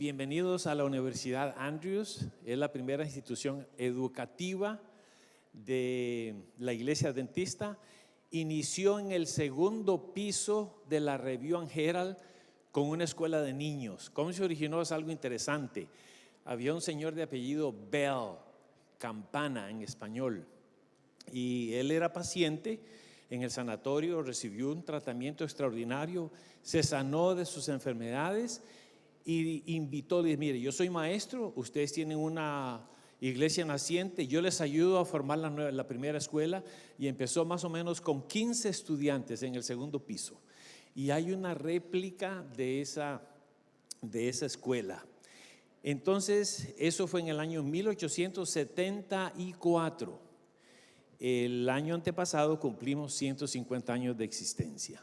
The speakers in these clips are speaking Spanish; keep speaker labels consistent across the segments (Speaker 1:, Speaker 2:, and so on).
Speaker 1: Bienvenidos a la Universidad Andrews. Es la primera institución educativa de la Iglesia Adventista. Inició en el segundo piso de la Review and Herald con una escuela de niños. ¿Cómo se originó? Es algo interesante. Había un señor de apellido Bell, campana en español, y él era paciente en el sanatorio, recibió un tratamiento extraordinario, se sanó de sus enfermedades y invitó, dice: mire, yo soy maestro, ustedes tienen una iglesia naciente, yo les ayudo a formar la primera escuela. Y empezó más o menos con 15 estudiantes en el segundo piso, y hay una réplica de esa escuela. Entonces, eso fue en el año 1874. El año antepasado cumplimos 150 años de existencia.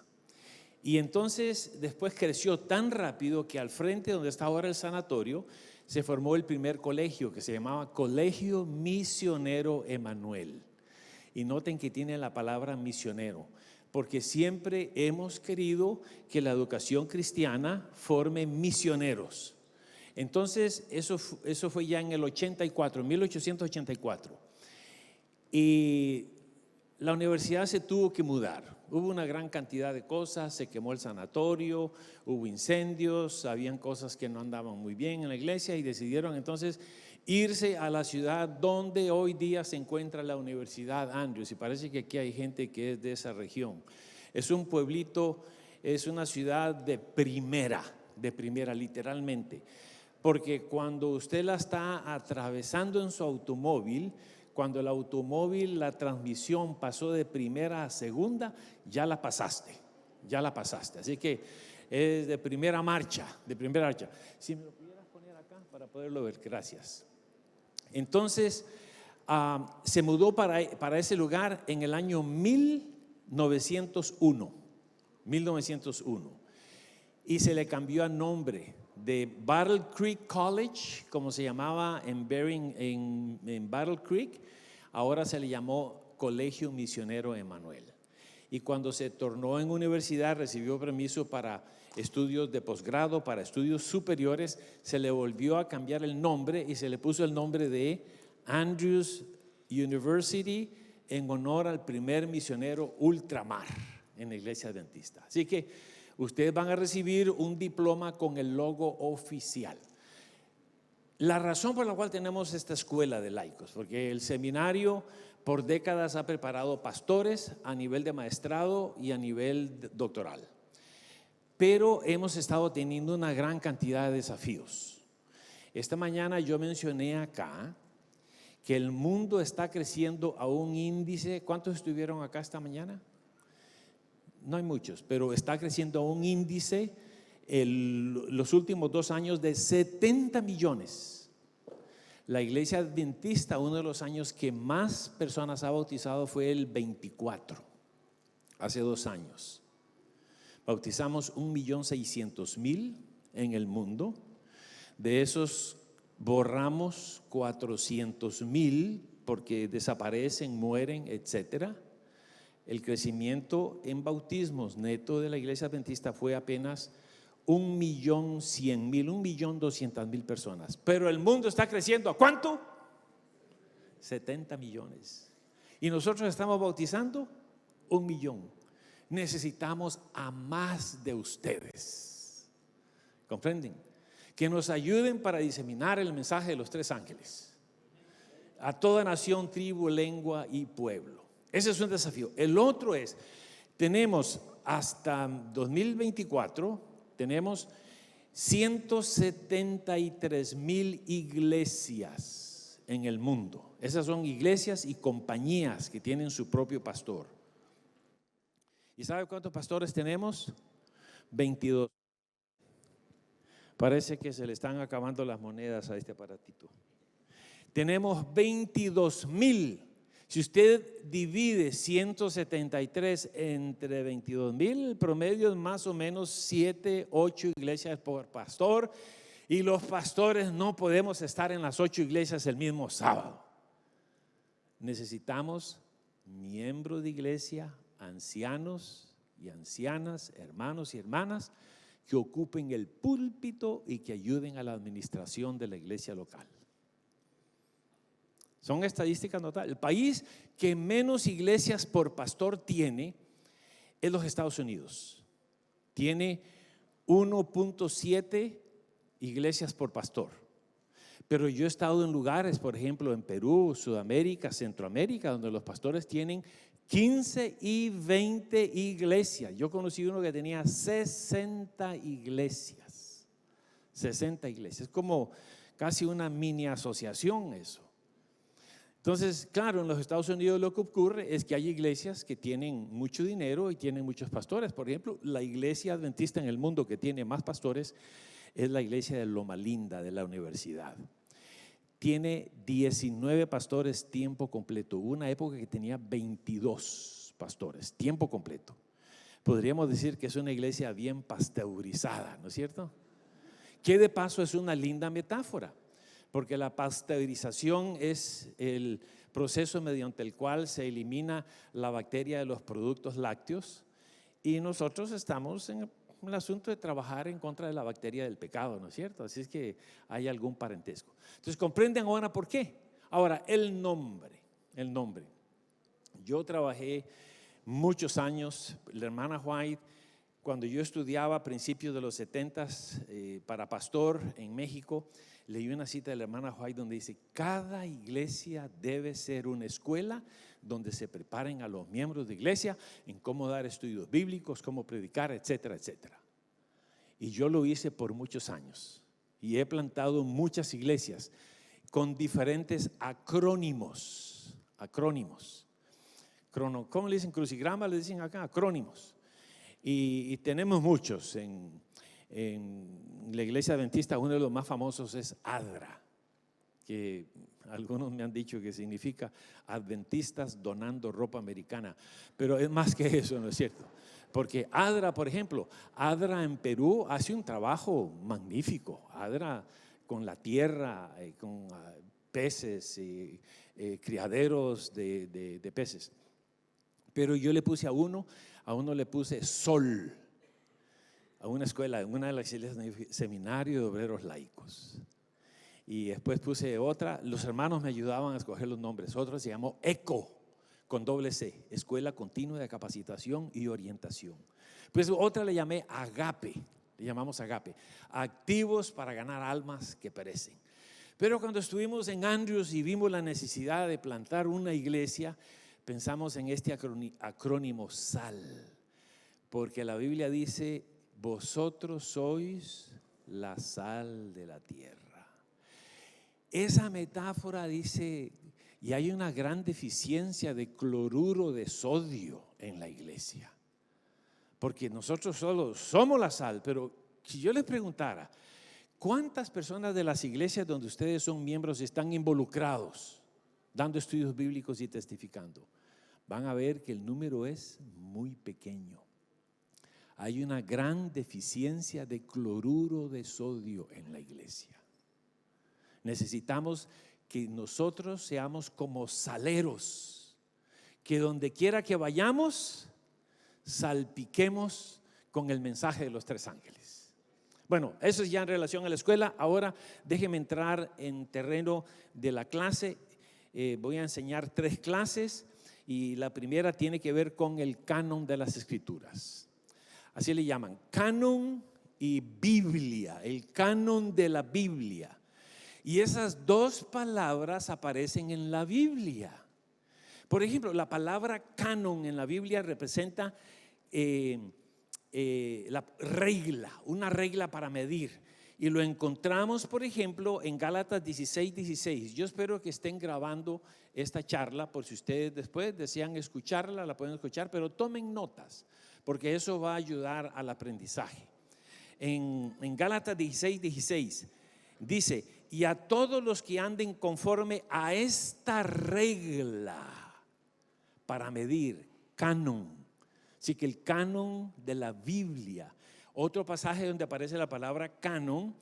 Speaker 1: Y entonces después creció tan rápido que al frente donde está ahora el sanatorio se formó el primer colegio, que se llamaba Colegio Misionero Emanuel. Y noten que tiene la palabra misionero, porque siempre hemos querido que la educación cristiana forme misioneros. Entonces eso fue ya en el 84, 1884. Y la universidad se tuvo que mudar. Hubo una gran cantidad de cosas, se quemó el sanatorio, hubo incendios, habían cosas que no andaban muy bien en la iglesia, y decidieron entonces irse a la ciudad donde hoy día se encuentra la Universidad Andrews. Y parece que aquí hay gente que es de esa región. Es un pueblito, es una ciudad de primera literalmente, porque cuando usted la está atravesando en su automóvil, cuando el automóvil, la transmisión pasó de primera a segunda, ya la pasaste. Así que es de primera marcha. Si me lo pudieras poner acá para poderlo ver, gracias. Entonces, se mudó para ese lugar en el año 1901, y se le cambió a nombre de Battle Creek College, como se llamaba en Battle Creek. Ahora se le llamó Colegio Misionero Emanuel. Y cuando se tornó en universidad, recibió permiso para estudios de posgrado, para estudios superiores, se le volvió a cambiar el nombre y se le puso el nombre de Andrews University, en honor al primer misionero ultramar en la iglesia adventista. Así que ustedes van a recibir un diploma con el logo oficial. La razón por la cual tenemos esta escuela de laicos, porque el seminario por décadas ha preparado pastores a nivel de maestrado y a nivel doctoral, pero hemos estado teniendo una gran cantidad de desafíos. Esta mañana yo mencioné acá que el mundo está creciendo a un índice. ¿Cuántos estuvieron acá esta mañana? No hay muchos, pero está creciendo a un índice los últimos 2 años de 70 millones. La iglesia adventista, uno de los años que más personas ha bautizado fue el 24, hace 2 años. Bautizamos 1.600.000 en el mundo. De esos borramos 400.000 porque desaparecen, mueren, etcétera. El crecimiento en bautismos neto de la iglesia adventista fue apenas 1.100.000, 1.200.000 personas. Pero el mundo está creciendo. ¿A cuánto? 70 millones. Y nosotros estamos bautizando 1 millón. Necesitamos a más de ustedes. ¿Comprenden? Que nos ayuden para diseminar el mensaje de los 3 ángeles a toda nación, tribu, lengua y pueblo. Ese es un desafío. El otro es, tenemos hasta 2024, tenemos 173.000 iglesias en el mundo. Esas son iglesias y compañías que tienen su propio pastor. ¿Y sabe cuántos pastores tenemos? 22. Parece que se le están acabando las monedas a este aparatito. Tenemos 22.000. Si usted divide 173 entre 22.000, el promedio es más o menos 7, 8 iglesias por pastor. Y los pastores no podemos estar en las 8 iglesias el mismo sábado. Necesitamos miembros de iglesia, ancianos y ancianas, hermanos y hermanas, que ocupen el púlpito y que ayuden a la administración de la iglesia local. Son estadísticas notables. El país que menos iglesias por pastor tiene es los Estados Unidos. Tiene 1.7 iglesias por pastor. Pero yo he estado en lugares, por ejemplo, en Perú, Sudamérica, Centroamérica, donde los pastores tienen 15 y 20 iglesias. Yo conocí uno que tenía 60 iglesias. 60 iglesias. Es como casi una mini asociación eso. Entonces, claro, en los Estados Unidos lo que ocurre es que hay iglesias que tienen mucho dinero y tienen muchos pastores. Por ejemplo, la iglesia adventista en el mundo que tiene más pastores es la iglesia de Loma Linda de la universidad. Tiene 19 pastores tiempo completo. Hubo una época que tenía 22 pastores tiempo completo. Podríamos decir que es una iglesia bien pasteurizada, ¿no es cierto? Que de paso es una linda metáfora, porque la pasteurización es el proceso mediante el cual se elimina la bacteria de los productos lácteos, y nosotros estamos en el asunto de trabajar en contra de la bacteria del pecado, ¿no es cierto? Así es que hay algún parentesco. Entonces, comprenden ahora por qué. Ahora, el nombre. Yo trabajé muchos años, la hermana White, cuando yo estudiaba a principios de los 70s para pastor en México, leí una cita de la hermana White donde dice: cada iglesia debe ser una escuela donde se preparen a los miembros de iglesia en cómo dar estudios bíblicos, cómo predicar, etcétera, etcétera. Y yo lo hice por muchos años y he plantado muchas iglesias con diferentes acrónimos. ¿Cómo le dicen? Crucigrama le dicen acá, acrónimos. Y tenemos muchos en la iglesia adventista. Uno de los más famosos es ADRA, que algunos me han dicho que significa Adventistas Donando Ropa Americana, pero es más que eso, ¿no es cierto? Porque ADRA, por ejemplo, ADRA en Perú hace un trabajo magnífico. ADRA con la tierra, con peces, criaderos de peces. Pero yo le puse a uno le puse Sol, a una escuela, en una de las iglesias, Seminario de Obreros Laicos. Y después puse otra, los hermanos me ayudaban a escoger los nombres. Otra se llamó ECO, con doble C, Escuela Continua de Capacitación y Orientación. Pues otra le llamé Agape, le llamamos Agape, Activos para Ganar Almas que Perecen. Pero cuando estuvimos en Andrews y vimos la necesidad de plantar una iglesia, pensamos en este acrónimo SAL, porque la Biblia dice: vosotros sois la sal de la tierra. Esa metáfora dice, y hay una gran deficiencia de cloruro de sodio en la iglesia, porque nosotros solo somos la sal. Pero si yo les preguntara, ¿cuántas personas de las iglesias donde ustedes son miembros están involucrados, dando estudios bíblicos y testificando? Van a ver que el número es muy pequeño. Hay una gran deficiencia de cloruro de sodio en la iglesia. Necesitamos que nosotros seamos como saleros, que donde quiera que vayamos, salpiquemos con el mensaje de los tres ángeles. Bueno, eso es ya en relación a la escuela. Ahora déjenme entrar en terreno de la clase. Voy a enseñar 3 clases y la primera tiene que ver con el canon de las escrituras. Así le llaman, canon y Biblia, el canon de la Biblia. Y esas 2 palabras aparecen en la Biblia. Por ejemplo, la palabra canon en la Biblia representa la regla, una regla para medir. Y lo encontramos, por ejemplo, en Gálatas 16:16. Yo espero que estén grabando esta charla, por si ustedes después desean escucharla, la pueden escuchar, pero tomen notas, porque eso va a ayudar al aprendizaje. En Gálatas 16:16 dice: y a todos los que anden conforme a esta regla para medir, canon. Así que el canon de la Biblia. Otro pasaje donde aparece la palabra canon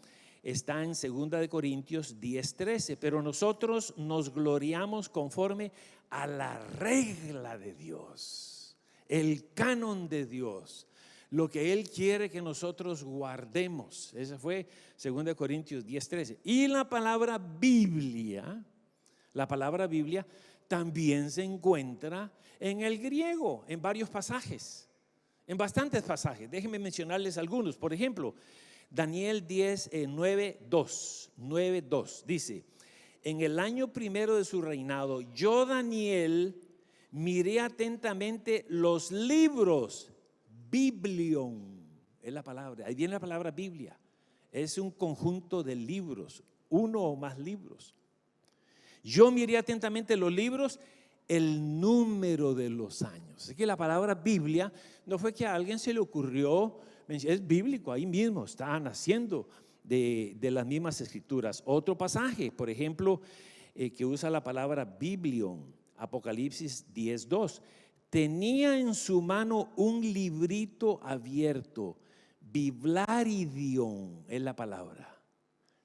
Speaker 1: está en 2 de Corintios 10:13. Pero nosotros nos gloriamos conforme a la regla de Dios, el canon de Dios, lo que Él quiere que nosotros guardemos. Ese fue 2 Corintios 10:13. Y la palabra Biblia también se encuentra en el griego, en varios pasajes, en bastantes pasajes. Déjenme mencionarles algunos. Por ejemplo, Daniel 9:2 dice: en el año primero de su reinado, yo, Daniel, miré atentamente los libros. Biblion es la palabra, ahí viene la palabra Biblia. Es un conjunto de libros, uno o más libros. Yo miré atentamente los libros, el número de los años. Así que la palabra Biblia no fue que a alguien se le ocurrió, es bíblico, ahí mismo está naciendo de las mismas escrituras. Otro pasaje, por ejemplo, que usa la palabra Biblion, Apocalipsis 10:2. Tenía en su mano un librito abierto, Biblaridion es la palabra.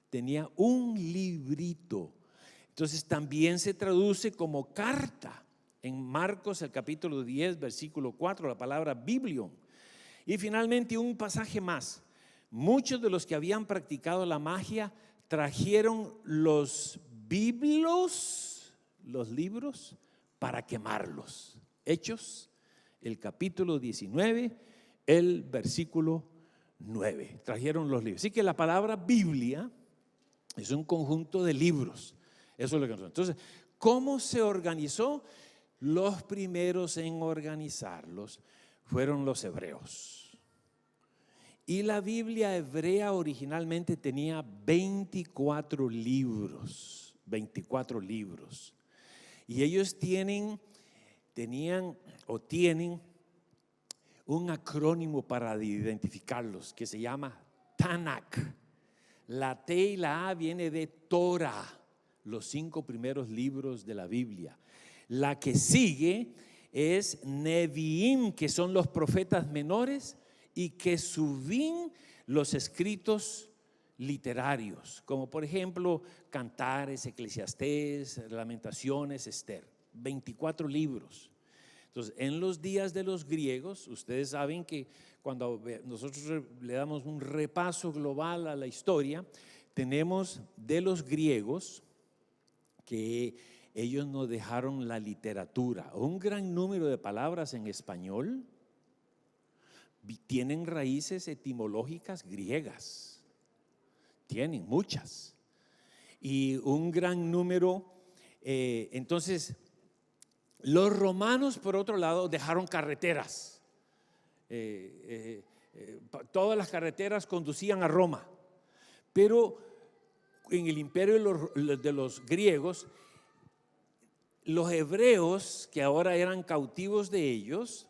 Speaker 1: Tenía un librito. Entonces también se traduce como carta. En Marcos el capítulo 10 versículo 4, la palabra Biblion. Y finalmente un pasaje más. Muchos de los que habían practicado la magia trajeron los biblos, los libros, para quemarlos. Hechos, el capítulo 19, el versículo 9. Trajeron los libros. Así que la palabra Biblia es un conjunto de libros. Eso es lo que nosotros. Entonces, ¿cómo se organizó? Los primeros en organizarlos fueron los hebreos. Y la Biblia hebrea originalmente tenía 24 libros. 24 libros. Y ellos tienen un acrónimo para identificarlos que se llama Tanakh. La T y la A viene de Torah, los 5 primeros libros de la Biblia. La que sigue es Neviim, que son los profetas menores, y Kesuvim, los escritos literarios, como por ejemplo Cantares, Eclesiastés, Lamentaciones, Esther. 24 libros. Entonces, en los días de los griegos, ustedes saben que cuando nosotros le damos un repaso global a la historia, tenemos de los griegos que ellos nos dejaron la literatura. Un gran número de palabras en español tienen raíces etimológicas griegas. Tienen muchas. Y un gran número, entonces, los romanos, por otro lado, dejaron carreteras. Todas las carreteras conducían a Roma. Pero en el imperio de los griegos, los hebreos, que ahora eran cautivos de ellos,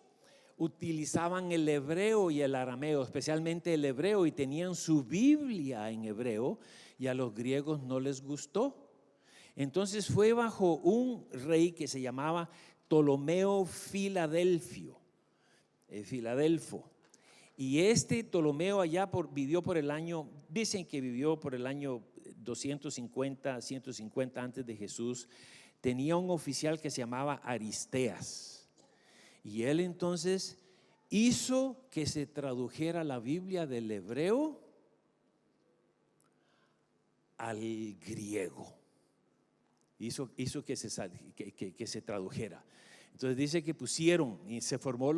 Speaker 1: utilizaban el hebreo y el arameo, especialmente el hebreo, y tenían su Biblia en hebreo, y a los griegos no les gustó. Entonces fue bajo un rey que se llamaba Ptolomeo Filadelfo. Y este Ptolomeo allá vivió por el año, dicen que vivió por el año 250, 150 antes de Jesús. Tenía un oficial que se llamaba Aristeas. Y él entonces hizo que se tradujera la Biblia del hebreo al griego. Hizo que se tradujera. Entonces dice que pusieron y se formó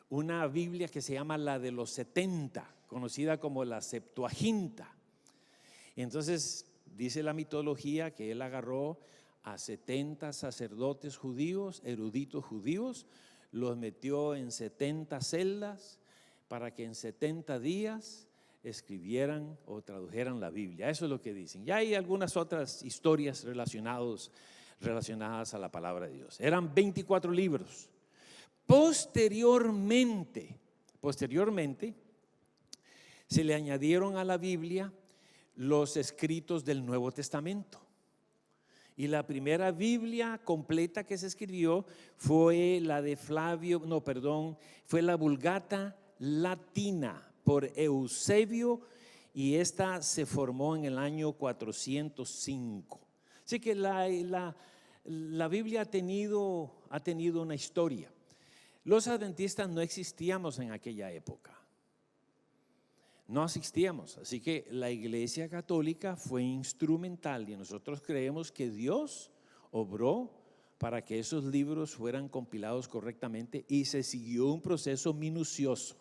Speaker 1: una Biblia que se llama la de los 70, conocida como la Septuaginta. Entonces dice la mitología que él agarró a 70 sacerdotes judíos, eruditos judíos, los metió en 70 celdas para que en 70 días escribieran o tradujeran la Biblia. Eso es lo que dicen. Ya hay algunas otras historias relacionadas a la palabra de Dios. Eran 24 libros. Posteriormente se le añadieron a la Biblia los escritos del Nuevo Testamento. Y la primera Biblia completa que se escribió fue la de fue la Vulgata Latina por Eusebio, y esta se formó en el año 405. Así que la Biblia ha tenido una historia. Los adventistas no existíamos en aquella época. No existíamos. Así que la Iglesia Católica fue instrumental y nosotros creemos que Dios obró para que esos libros fueran compilados correctamente y se siguió un proceso minucioso.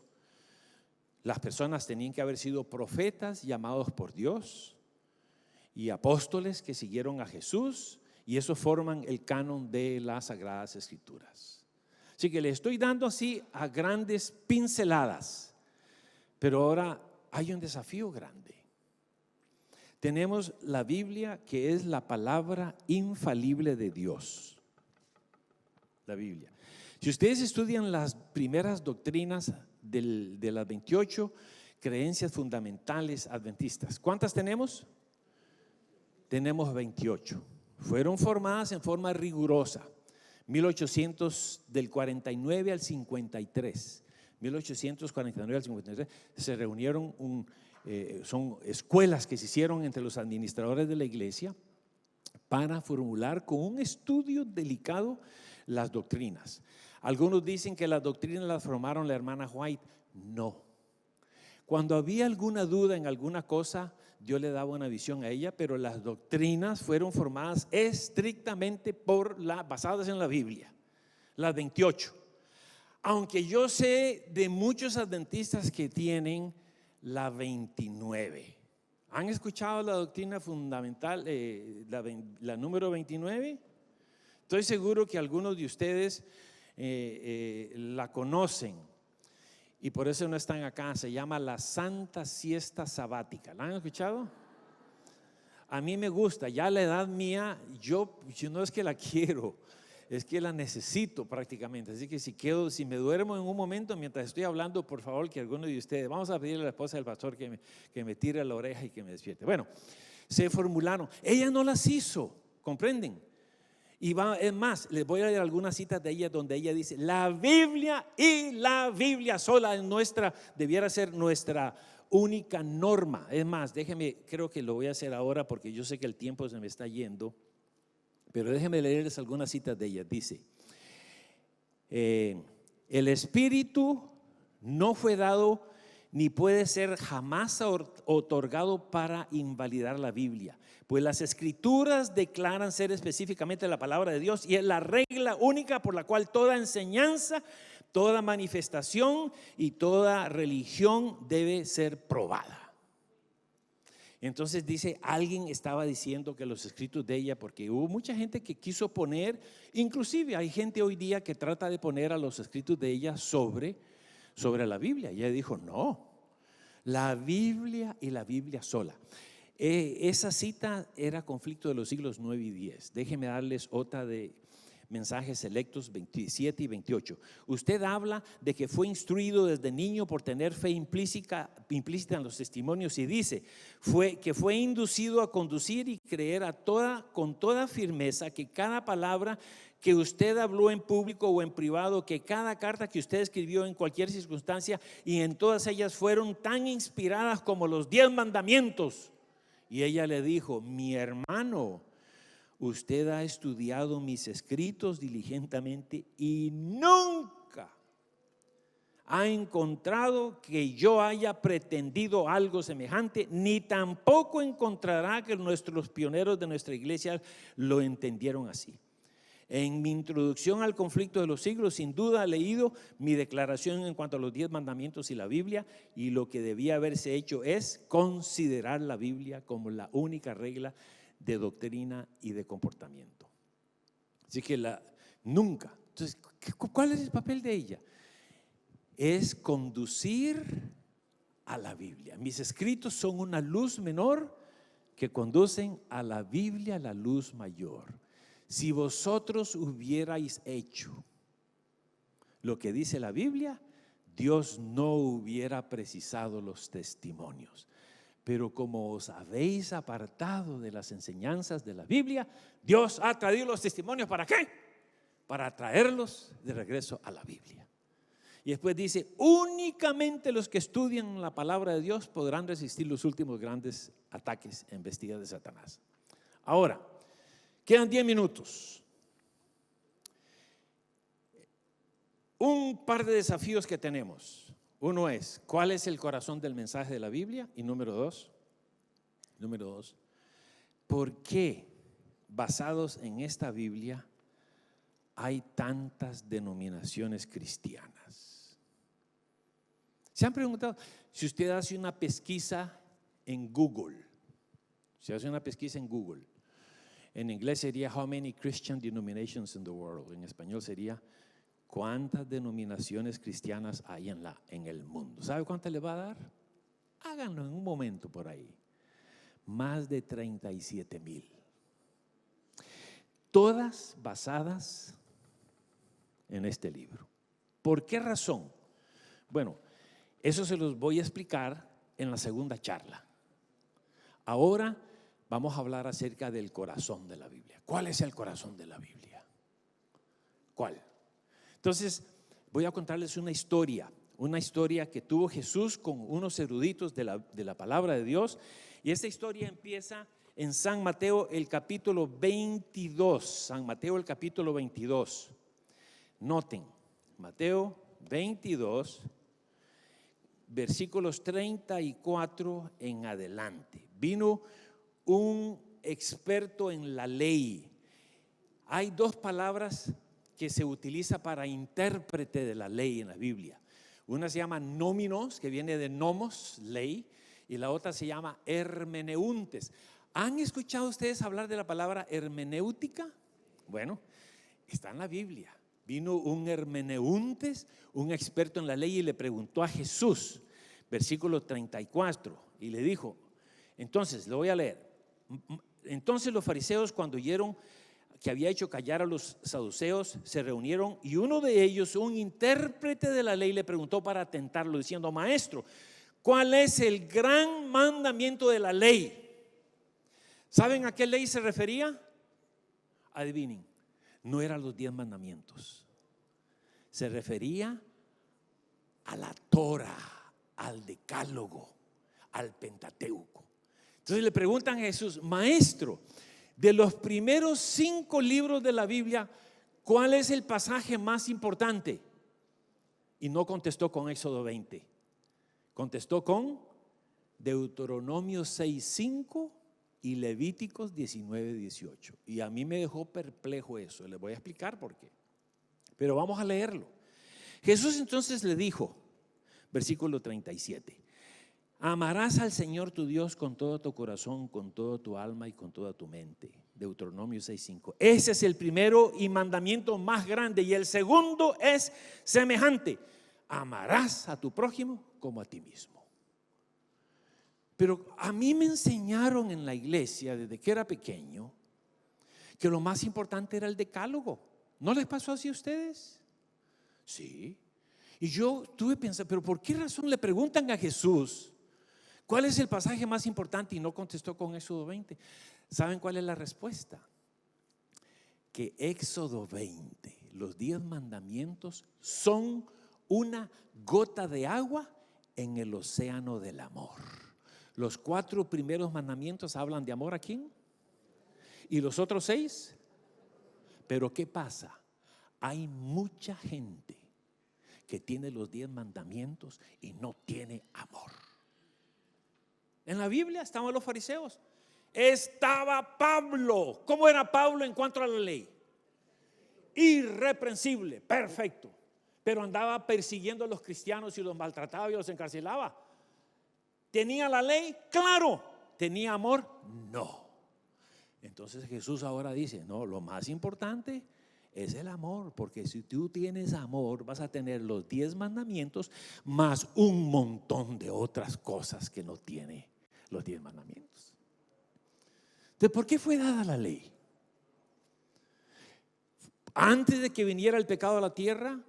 Speaker 1: Las personas tenían que haber sido profetas llamados por Dios y apóstoles que siguieron a Jesús, y eso forman el canon de las Sagradas Escrituras. Así que le estoy dando así a grandes pinceladas, pero ahora hay un desafío grande. Tenemos la Biblia, que es la palabra infalible de Dios. La Biblia. Si ustedes estudian las primeras doctrinas de las 28 creencias fundamentales adventistas, ¿cuántas tenemos? Tenemos 28. Fueron formadas en forma rigurosa, 1800, del 49 al 53. 1849 al 53 se reunieron, son escuelas que se hicieron entre los administradores de la iglesia para formular con un estudio delicado las doctrinas. Algunos dicen que las doctrinas las formaron la hermana White. No. Cuando había alguna duda en alguna cosa, Dios le daba una visión a ella, pero las doctrinas fueron formadas estrictamente basadas en la Biblia, las 28. Aunque yo sé de muchos adventistas que tienen la 29. ¿Han escuchado la doctrina fundamental, la número 29? Estoy seguro que algunos de ustedes la conocen y por eso no están acá. Se llama la Santa Siesta Sabática. ¿La han escuchado? A mí me gusta. Ya a la edad mía, yo no es que la quiero, es que la necesito prácticamente. Así que si me duermo en un momento mientras estoy hablando, por favor, que alguno de ustedes, vamos a pedirle a la esposa del pastor que me tire la oreja y que me despierte. Bueno, se formularon. Ella no las hizo, ¿comprenden? Y es más, les voy a leer algunas citas de ella donde ella dice: la Biblia y la Biblia sola debiera ser nuestra única norma. Es más, creo que lo voy a hacer ahora porque yo sé que el tiempo se me está yendo, pero déjenme leerles algunas citas de ella. Dice: el Espíritu no fue dado ni puede ser jamás otorgado para invalidar la Biblia, pues las Escrituras declaran ser específicamente la palabra de Dios y es la regla única por la cual toda enseñanza, toda manifestación y toda religión debe ser probada. Entonces dice, alguien estaba diciendo que los escritos de ella, porque hubo mucha gente que quiso poner, inclusive hay gente hoy día que trata de poner a los escritos de ella sobre la Biblia. Y ella dijo: no, la Biblia y la Biblia sola. Esa cita era conflicto de los siglos 9 y 10. Déjenme darles otra de Mensajes Selectos 27 y 28. Usted habla de que fue instruido desde niño por tener fe implícita en los testimonios, y dice que fue inducido a conducir y creer con toda firmeza que cada palabra que usted habló en público o en privado, que cada carta que usted escribió en cualquier circunstancia y en todas ellas fueron tan inspiradas como los 10 mandamientos. Y ella le dijo: mi hermano, usted ha estudiado mis escritos diligentemente y nunca ha encontrado que yo haya pretendido algo semejante, ni tampoco encontrará que nuestros pioneros de nuestra iglesia lo entendieron así. En mi introducción al conflicto de los siglos, sin duda he leído mi declaración en cuanto a los 10 mandamientos y la Biblia, y lo que debía haberse hecho es considerar la Biblia como la única regla de doctrina y de comportamiento. Así que nunca. Entonces, ¿cuál es el papel de ella? Es conducir a la Biblia. Mis escritos son una luz menor que conducen a la Biblia, la luz mayor. Si vosotros hubierais hecho lo que dice la Biblia, Dios no hubiera precisado los testimonios. Pero como os habéis apartado de las enseñanzas de la Biblia, Dios ha traído los testimonios. ¿Para qué? Para traerlos de regreso a la Biblia. Y después dice: únicamente los que estudian la palabra de Dios podrán resistir los últimos grandes ataques e embestidas de Satanás. Ahora, quedan 10 minutos. un par de desafíos que tenemos. Uno es, ¿cuál es el corazón del mensaje de la Biblia? Y número dos, ¿por qué basados en esta Biblia hay tantas denominaciones cristianas? ¿Se han preguntado? Si usted hace una pesquisa en Google, en inglés sería How many Christian denominations in the world? En español sería ¿cuántas denominaciones cristianas hay en el mundo? ¿Sabe cuántas le va a dar? Háganlo en un momento por ahí. Más de 37,000. Todas basadas en este libro. ¿Por qué razón? Bueno, eso se los voy a explicar en la segunda charla. Ahora vamos a hablar acerca del corazón de la Biblia. ¿Cuál es el corazón de la Biblia? ¿Cuál? Entonces, voy a contarles una historia que tuvo Jesús con unos eruditos de la palabra de Dios. Y esta historia empieza en San Mateo, el capítulo 22. San Mateo, el capítulo 22. Noten, Mateo 22, versículos 34 en adelante. Vino un experto en la ley. Hay dos palabras que se utiliza para intérprete de la ley en la Biblia. Una se llama nóminos, que viene de nomos, ley, y la otra se llama hermeneuntes. ¿Han escuchado ustedes hablar de la palabra hermenéutica? Bueno, está en la Biblia. Vino un hermeneuntes, un experto en la ley, y le preguntó a Jesús, versículo 34, y le dijo, entonces, lo voy a leer. Entonces los fariseos, cuando oyeron que había hecho callar a los saduceos, se reunieron, y uno de ellos, un intérprete de la ley, le preguntó para tentarlo, diciendo, maestro, ¿cuál es el gran mandamiento de la ley? ¿Saben a qué ley se refería? Adivinen, no eran los 10 mandamientos. Se refería a la Torah, al Decálogo, al Pentateuco. Entonces le preguntan a Jesús, maestro, de los primeros 5 libros de la Biblia, ¿cuál es el pasaje más importante? Y no contestó con Éxodo 20, contestó con Deuteronomio 6:5 y Levíticos 19:18. Y a mí me dejó perplejo eso. Les voy a explicar por qué, pero vamos a leerlo. Jesús entonces le dijo, versículo 37, amarás al Señor tu Dios con todo tu corazón, con toda tu alma y con toda tu mente. Deuteronomio 6:5. Ese es el primero y mandamiento más grande, y el segundo es semejante: amarás a tu prójimo como a ti mismo. Pero a mí me enseñaron en la iglesia desde que era pequeño que lo más importante era el decálogo. ¿No les pasó así a ustedes? Sí. Y yo tuve que pensar, pero ¿por qué razón le preguntan a Jesús cuál es el pasaje más importante y no contestó con Éxodo 20? ¿Saben cuál es la respuesta? Que Éxodo 20, los 10 mandamientos, son una gota de agua en el océano del amor. Los 4 primeros mandamientos hablan de amor, ¿a quién? ¿Y los otros 6? Pero ¿qué pasa? Hay mucha gente que tiene los 10 mandamientos y no tiene amor. En la Biblia estaban los fariseos, estaba Pablo. ¿Cómo era Pablo en cuanto a la ley? Irreprensible, perfecto, pero andaba persiguiendo a los cristianos y los maltrataba y los encarcelaba. ¿Tenía la ley? Claro. ¿Tenía amor? No. Entonces Jesús ahora dice, no, lo más importante es el amor, porque si tú tienes amor vas a tener los 10 mandamientos más un montón de otras cosas que no tiene los 10 mandamientos. Entonces, ¿por qué fue dada la ley? Antes de que viniera el pecado a la tierra,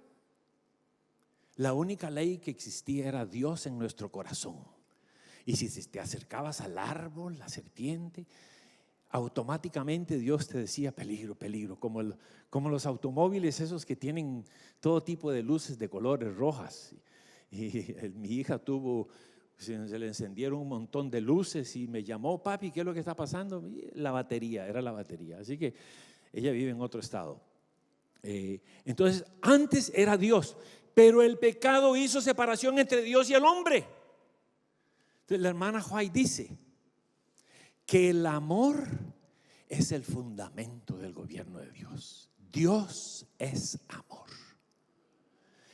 Speaker 1: la única ley que existía era Dios en nuestro corazón. Y si te acercabas al árbol, la serpiente, automáticamente Dios te decía peligro, peligro, como los automóviles esos que tienen todo tipo de luces de colores rojas. Y mi hija se le encendieron un montón de luces y me llamó, papi, ¿qué es lo que está pasando? Y era la batería. Así que ella vive en otro estado. Entonces, antes era Dios, pero el pecado hizo separación entre Dios y el hombre. Entonces, la hermana White dice que el amor es el fundamento del gobierno de Dios. Dios es amor.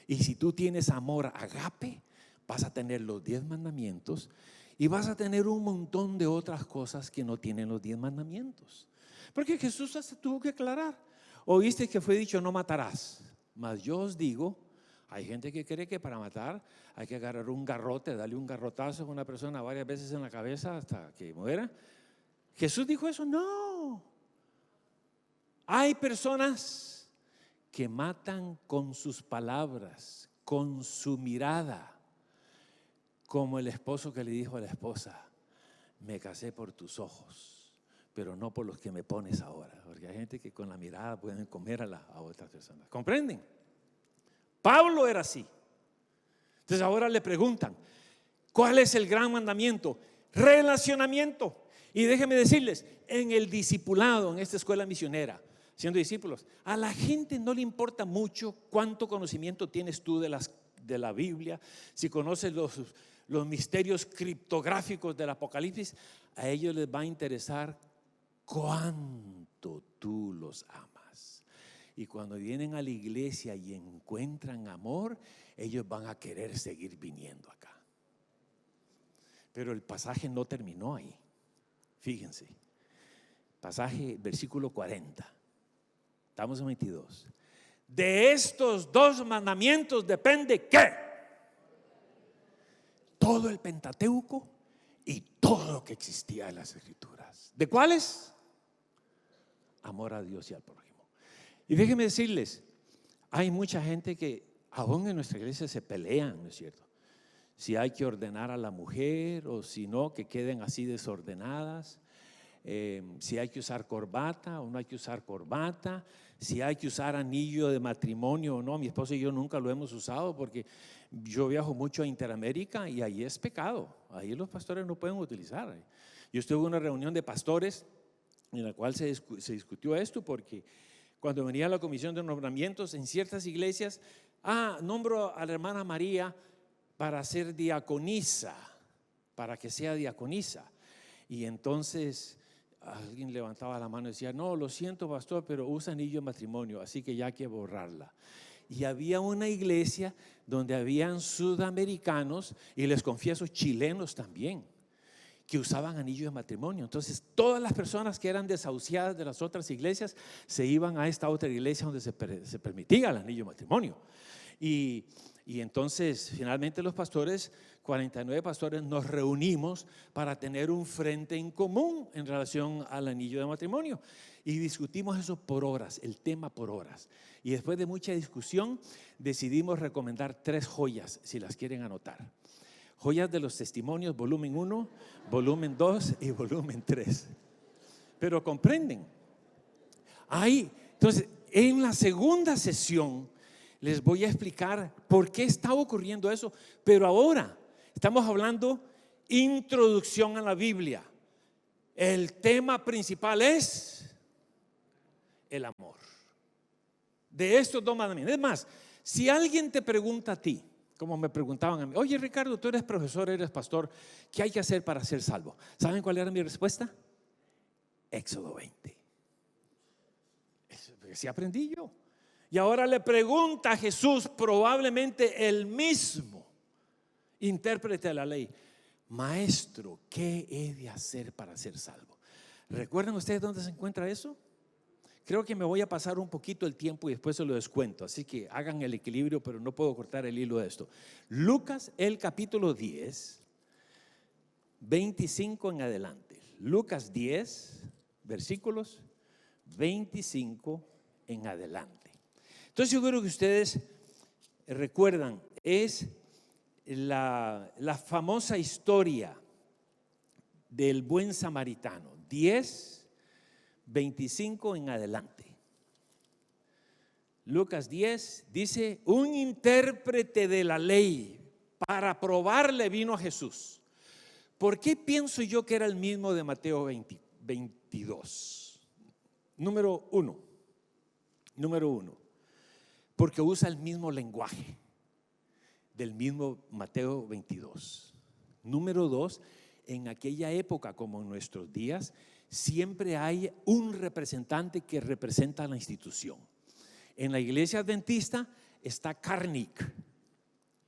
Speaker 1: Y si tú tienes amor agape, vas a tener los 10 mandamientos y vas a tener un montón de otras cosas que no tienen los 10 mandamientos. Porque Jesús hasta tuvo que aclarar. Oíste que fue dicho: no matarás. Mas yo os digo, hay gente que cree que para matar hay que agarrar un garrote, darle un garrotazo a una persona varias veces en la cabeza hasta que muera. Jesús dijo eso. No. Hay personas que matan con sus palabras, con su mirada, como el esposo que le dijo a la esposa: me casé por tus ojos, pero no por los que me pones ahora. Porque hay gente que con la mirada pueden comer a otras personas. ¿Comprenden? Pablo era así. Entonces ahora le preguntan: ¿cuál es el gran mandamiento? Relacionamiento. Y déjenme decirles, en el discipulado, en esta escuela misionera, siendo discípulos, a la gente no le importa mucho cuánto conocimiento tienes tú de la Biblia, si conoces los misterios criptográficos del Apocalipsis. A ellos les va a interesar cuánto tú los amas. Y cuando vienen a la iglesia y encuentran amor, ellos van a querer seguir viniendo acá. Pero el pasaje no terminó ahí. Fíjense, pasaje, versículo 40. Estamos en 22. De estos 2 mandamientos depende ¿qué? Todo el Pentateuco y todo lo que existía en las Escrituras. ¿De cuáles? Amor a Dios y al prójimo. Y déjenme decirles, hay mucha gente que aún en nuestra iglesia se pelean, ¿no es cierto? Si hay que ordenar a la mujer o si no, que queden así desordenadas. Si hay que usar corbata o no hay que usar corbata, si hay que usar anillo de matrimonio o no. Mi esposa y yo nunca lo hemos usado porque yo viajo mucho a Interamérica y ahí es pecado. Ahí los pastores no pueden utilizar. Yo estuve en una reunión de pastores en la cual se discutió esto, porque cuando venía la comisión de nombramientos en ciertas iglesias, nombro a la hermana María para ser diaconisa, para que sea diaconisa. Y entonces alguien levantaba la mano y decía: no, lo siento, pastor, pero usa anillo de matrimonio, así que ya hay que borrarla. Y había una iglesia donde habían sudamericanos, y les confieso, chilenos también, que usaban anillo de matrimonio. Entonces todas las personas que eran desahuciadas de las otras iglesias se iban a esta otra iglesia donde se permitía el anillo de matrimonio. Y entonces finalmente los pastores, 49 pastores, nos reunimos para tener un frente en común en relación al anillo de matrimonio, y discutimos eso por horas, el tema por horas. Y después de mucha discusión decidimos recomendar 3 joyas, si las quieren anotar: Joyas de los Testimonios, volumen 1, volumen 2 y volumen 3. Pero comprenden, entonces en la segunda sesión les voy a explicar por qué está ocurriendo eso. Pero ahora estamos hablando introducción a la Biblia. El tema principal es el amor. De estos 2 mandamientos. Es más, si alguien te pregunta a ti, como me preguntaban a mí: oye, Ricardo, tú eres profesor, eres pastor, ¿qué hay que hacer para ser salvo? ¿Saben cuál era mi respuesta? Éxodo 20. Eso sí aprendí yo. Y ahora le pregunta a Jesús, probablemente el mismo intérprete de la ley: maestro, ¿qué he de hacer para ser salvo? ¿Recuerdan ustedes dónde se encuentra eso? Creo que me voy a pasar un poquito el tiempo y después se lo descuento, así que hagan el equilibrio, pero no puedo cortar el hilo de esto. Lucas, el capítulo 10, 25 en adelante. Lucas 10, versículos 25 en adelante. Entonces yo creo que ustedes recuerdan, es la famosa historia del buen samaritano. 10, 25 en adelante. Lucas 10 dice: un intérprete de la ley para probarle vino a Jesús. ¿Por qué pienso yo que era el mismo de Mateo 22? Número uno. porque usa el mismo lenguaje del mismo Mateo 22. Número 2, en aquella época como en nuestros días, siempre hay un representante que representa a la institución. En la iglesia adventista está Carnic,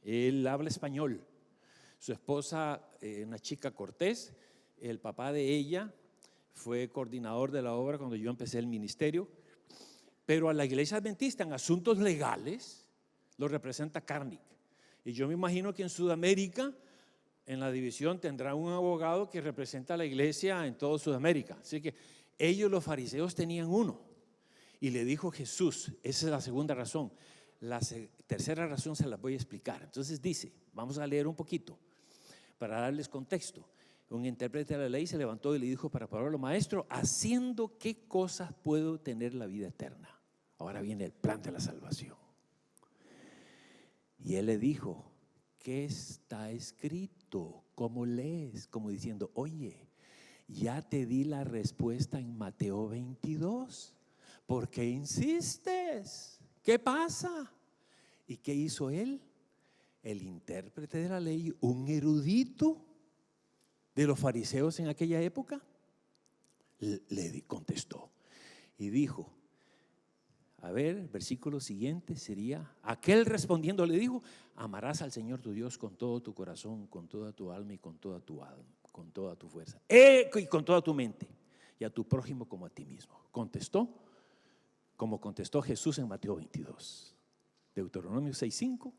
Speaker 1: él habla español. Su esposa, una chica Cortés, el papá de ella fue coordinador de la obra cuando yo empecé el ministerio. Pero a la iglesia adventista en asuntos legales lo representa Carnic. Y yo me imagino que en Sudamérica, en la división, tendrá un abogado que representa a la iglesia en toda Sudamérica. Así que ellos, los fariseos, tenían uno. Y le dijo Jesús, esa es la segunda razón. La tercera razón se la voy a explicar. Entonces dice, vamos a leer un poquito para darles contexto. Un intérprete de la ley se levantó y le dijo para Pablo: maestro, ¿haciendo qué cosas puedo tener la vida eterna? Ahora viene el plan de la salvación. Y él le dijo: ¿qué está escrito? ¿Cómo lees? Como diciendo: oye, ya te di la respuesta en Mateo 22. ¿Por qué insistes? ¿Qué pasa? ¿Y qué hizo él? El intérprete de la ley, un erudito de los fariseos en aquella época, le contestó y dijo: a ver, versículo siguiente sería, aquel respondiendo le dijo: amarás al Señor tu Dios con todo tu corazón, con toda tu alma y con toda tu alma, con toda tu fuerza, y con toda tu mente, y a tu prójimo como a ti mismo. Contestó como contestó Jesús en Mateo 22, Deuteronomio 6:5,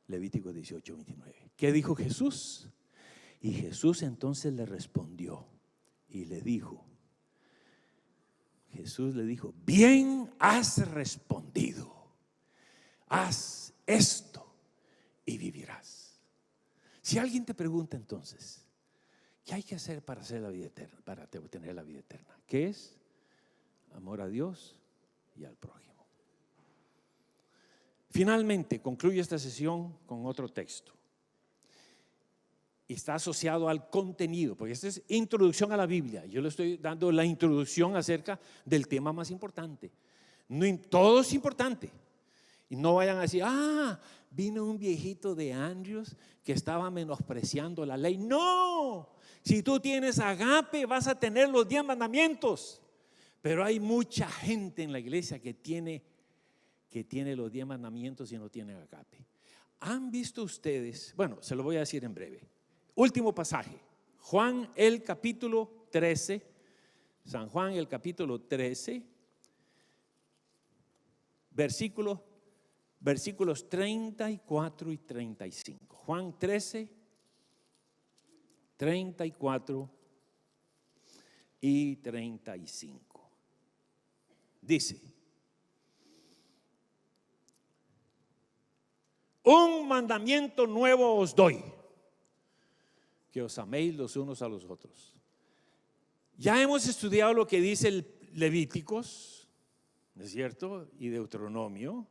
Speaker 1: Levítico 18:29. ¿Qué dijo Jesús? Y Jesús entonces le respondió y le dijo, Jesús le dijo: bien has respondido, haz esto y vivirás. Si alguien te pregunta entonces, ¿qué hay que hacer para hacer la vida eterna, para obtener la vida eterna? ¿Qué es? Amor a Dios y al prójimo. Finalmente, concluyo esta sesión con otro texto. Y está asociado al contenido, porque esta es introducción a la Biblia. Yo le estoy dando la introducción acerca del tema más importante. No, todo es importante. Y no vayan a decir: vino un viejito de Andrews que estaba menospreciando la ley. No, si tú tienes agape vas a tener los 10 mandamientos. Pero hay mucha gente en la iglesia que tiene los 10 mandamientos y no tiene agape. ¿Han visto ustedes? Bueno, se lo voy a decir en breve. Último pasaje, Juan el capítulo 13, San Juan el capítulo 13, versículos 34 y 35. Juan 13, 34 y 35. Dice: un mandamiento nuevo os doy, que os améis los unos a los otros. Ya hemos estudiado lo que dice el Levíticos, ¿no es cierto? Y Deuteronomio,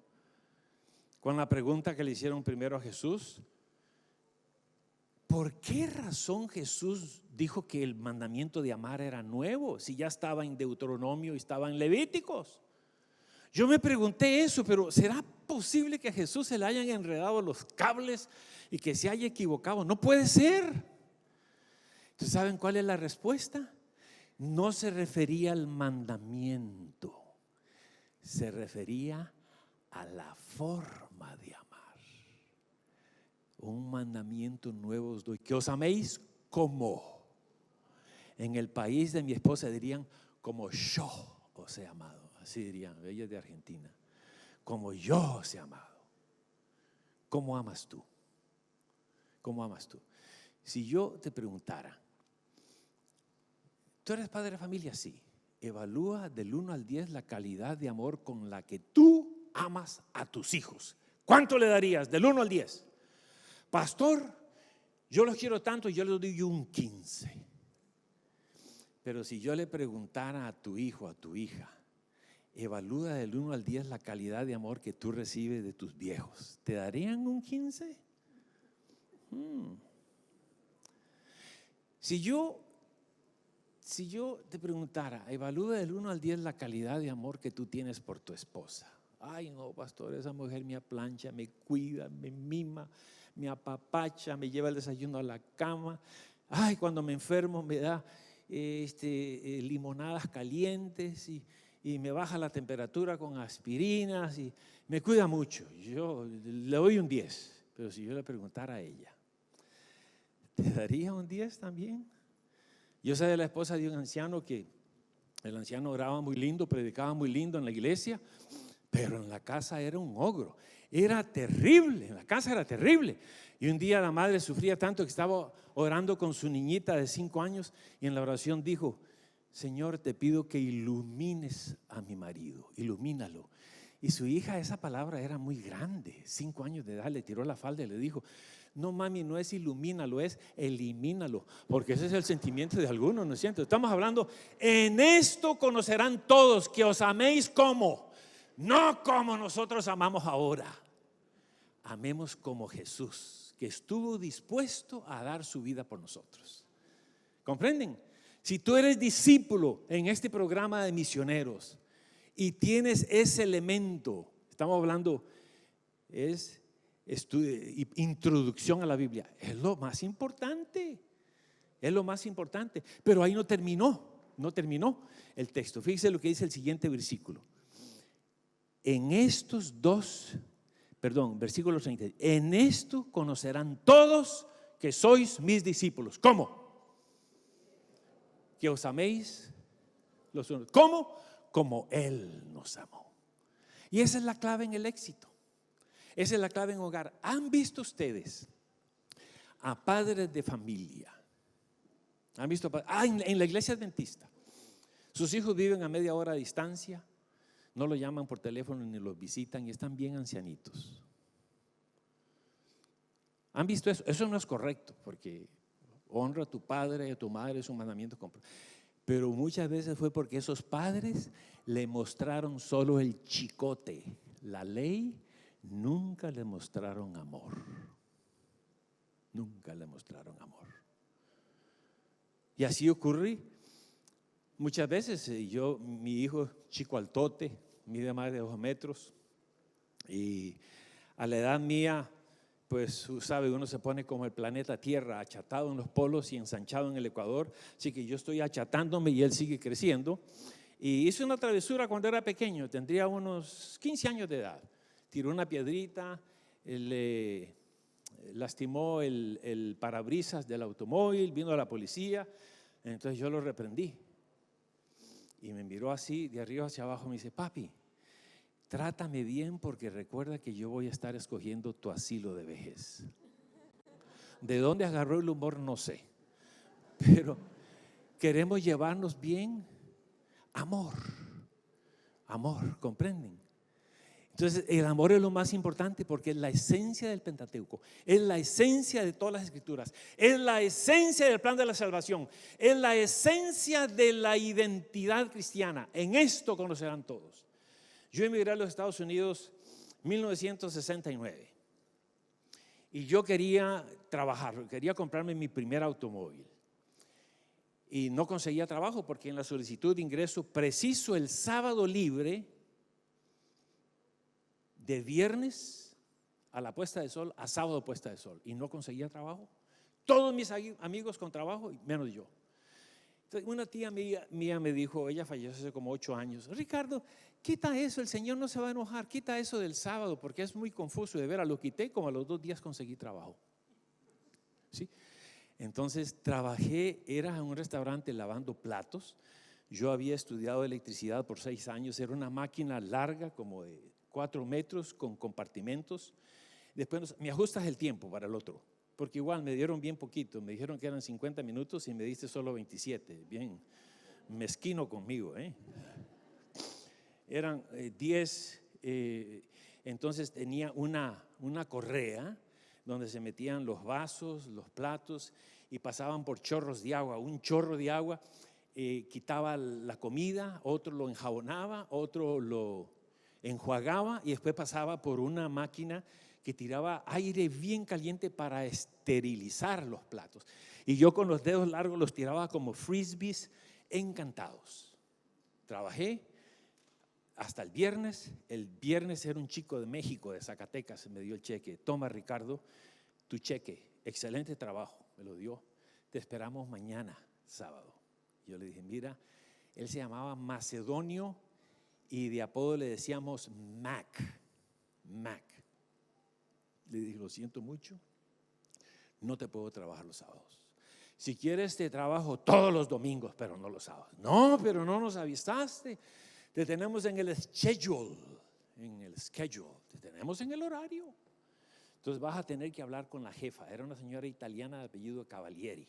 Speaker 1: con la pregunta que le hicieron primero a Jesús: ¿por qué razón Jesús dijo que el mandamiento de amar era nuevo si ya estaba en Deuteronomio y estaba en Levíticos? Yo me pregunté eso, pero ¿será posible que a Jesús se le hayan enredado los cables y que se haya equivocado? No puede ser. Entonces, ¿saben cuál es la respuesta? No se refería al mandamiento, se refería a la forma de amar. Un mandamiento nuevo os doy, que os améis como. En el país de mi esposa dirían: como yo os he amado. Así dirían, ella es de Argentina. Como yo os he amado. ¿Cómo amas tú? ¿Cómo amas tú? Si yo te preguntara: ¿tú eres padre de familia? Sí. Evalúa del 1 al 10 la calidad de amor con la que tú amas a tus hijos. ¿Cuánto le darías del 1 al 10? Pastor, yo los quiero tanto, yo les doy un 15. Pero si yo le preguntara a tu hijo, a tu hija, evalúa del 1 al 10 la calidad de amor que tú recibes de tus viejos, ¿te darían un 15? Si yo te preguntara, evalúa del 1 al 10 la calidad de amor que tú tienes por tu esposa Ay, no, pastor, esa mujer me aplancha, me cuida, me mima, me apapacha, me lleva el desayuno a la cama. Ay, cuando me enfermo me da limonadas calientes y me baja la temperatura con aspirinas y me cuida mucho. Yo le doy un 10, pero si yo le preguntara a ella, ¿te daría un 10 también? Yo soy de la esposa de un anciano que el anciano oraba muy lindo, predicaba muy lindo en la iglesia, pero en la casa era un ogro. Era terrible, en la casa era terrible. Y un día la madre sufría tanto que estaba orando con su niñita de 5 años y en la oración dijo: Señor, te pido que ilumines a mi marido, ilumínalo. Y su hija, esa palabra era muy grande, 5 años de edad, le tiró la falda y le dijo: no, mami, no es ilumínalo, es elimínalo, porque ese es el sentimiento de algunos, ¿no es cierto? Estamos hablando, en esto conocerán todos que os améis como, no como nosotros amamos ahora. Amemos como Jesús, que estuvo dispuesto a dar su vida por nosotros. ¿Comprenden? Si tú eres discípulo en este programa de misioneros y tienes ese elemento, estamos hablando, es introducción a la Biblia, es lo más importante, es lo más importante. Pero ahí no terminó el texto. Fíjese lo que dice el siguiente versículo. En estos dos, versículo 30, en esto conocerán todos que sois mis discípulos. ¿Cómo? Que os améis los unos. ¿Cómo? Como Él nos amó. Y esa es la clave en el éxito. Esa es la clave en hogar. ¿Han visto ustedes a padres de familia? ¿Han visto? En la iglesia adventista. Sus hijos viven a media hora de distancia, no lo llaman por teléfono ni los visitan y están bien ancianitos. ¿Han visto eso? Eso no es correcto, porque honra a tu padre y a tu madre, es un mandamiento. Pero muchas veces fue porque esos padres le mostraron solo el chicote, la ley. Nunca le mostraron amor. Nunca le mostraron amor. Y así ocurre muchas veces. Mi hijo chico altote, mide más de 2 metros. Y a la edad mía, pues sabe, uno se pone como el planeta Tierra, achatado en los polos y ensanchado en el Ecuador. Así que yo estoy achatándome y él sigue creciendo. Y hice una travesura cuando era pequeño, tendría unos 15 años de edad. Tiró una piedrita, le lastimó el parabrisas del automóvil, vino la policía, entonces yo lo reprendí. Y me miró así, de arriba hacia abajo, me dice: papi, trátame bien porque recuerda que yo voy a estar escogiendo tu asilo de vejez. ¿De dónde agarró el humor? No sé. Pero queremos llevarnos bien. Amor, ¿comprenden? Entonces el amor es lo más importante porque es la esencia del Pentateuco, es la esencia de todas las escrituras, es la esencia del plan de la salvación, es la esencia de la identidad cristiana. En esto conocerán todos. Yo emigré a los Estados Unidos en 1969 y yo quería trabajar, quería comprarme mi primer automóvil. Y no conseguía trabajo porque en la solicitud de ingreso preciso el sábado libre, de viernes a la puesta de sol a sábado puesta de sol, y no conseguía trabajo. Todos mis amigos con trabajo, menos yo. Entonces, una tía mía me dijo, ella falleció hace como 8 años: Ricardo, quita eso, el Señor no se va a enojar, quita eso del sábado porque es muy confuso. De veras, lo quité, como a los 2 días conseguí trabajo. ¿Sí? Entonces trabajé, era en un restaurante lavando platos. Yo había estudiado electricidad por 6 años, era una máquina larga como de 4 metros con compartimentos. Después me ajustas el tiempo para el otro, porque igual me dieron bien poquito, me dijeron que eran 50 minutos y me diste solo 27, bien mezquino conmigo, Eran 10, entonces tenía una correa donde se metían los vasos, los platos y pasaban por chorros de agua. Un chorro de agua quitaba la comida, otro lo enjabonaba, otro lo enjuagaba y después pasaba por una máquina que tiraba aire bien caliente para esterilizar los platos. Y yo con los dedos largos los tiraba como frisbees encantados. Trabajé hasta el viernes era un chico de México, de Zacatecas, me dio el cheque. Toma, Ricardo, tu cheque, excelente trabajo, me lo dio. Te esperamos mañana, sábado. Yo le dije, mira, él se llamaba Macedonio y de apodo le decíamos Mac. Le dije, lo siento mucho, no te puedo trabajar los sábados. Si quieres te trabajo todos los domingos, pero no los sábados. No, pero no nos avisaste. Te tenemos en el schedule, te tenemos en el horario. Entonces vas a tener que hablar con la jefa. Era una señora italiana de apellido Cavalieri.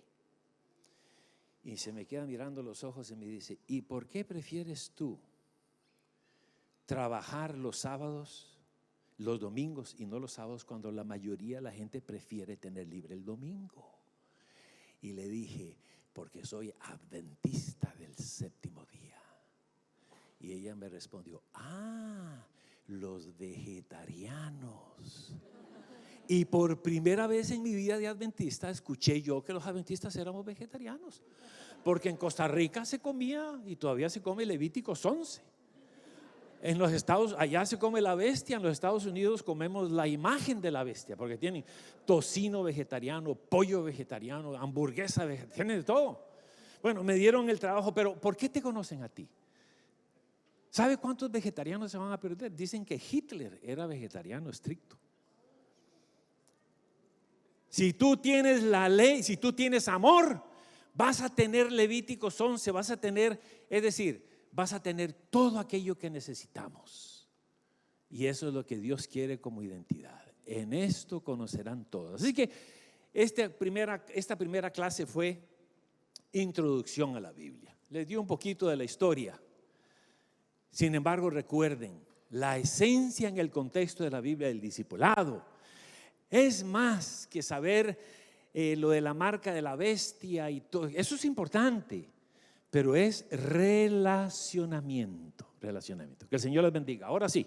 Speaker 1: Y se me queda mirando los ojos y me dice, ¿y por qué prefieres tú trabajar los sábados, los domingos y no los sábados, cuando la mayoría de la gente prefiere tener libre el domingo? Y le dije, porque soy adventista del séptimo día. Y ella me respondió, los vegetarianos. Y por primera vez en mi vida de adventista escuché yo que los adventistas éramos vegetarianos, porque en Costa Rica se comía y todavía se come Levíticos 11. En los Estados, allá se come la bestia. En los Estados Unidos comemos la imagen de la bestia, porque tienen tocino vegetariano, pollo vegetariano, hamburguesa vegetariana, tienen de todo. Bueno, me dieron el trabajo, pero ¿por qué te conocen a ti? ¿Sabe cuántos vegetarianos se van a perder? Dicen que Hitler era vegetariano estricto. Si tú tienes la ley, si tú tienes amor, vas a tener Levíticos 11, vas a tener, es decir, vas a tener todo aquello que necesitamos. Y eso es lo que Dios quiere como identidad. En esto conocerán todos. Así que esta primera clase fue introducción a la Biblia. Les di un poquito de la historia. Sin embargo, recuerden, la esencia en el contexto de la Biblia del discipulado es más que saber lo de la marca de la bestia y todo. Eso es importante, pero es relacionamiento. Que el Señor les bendiga. Ahora sí.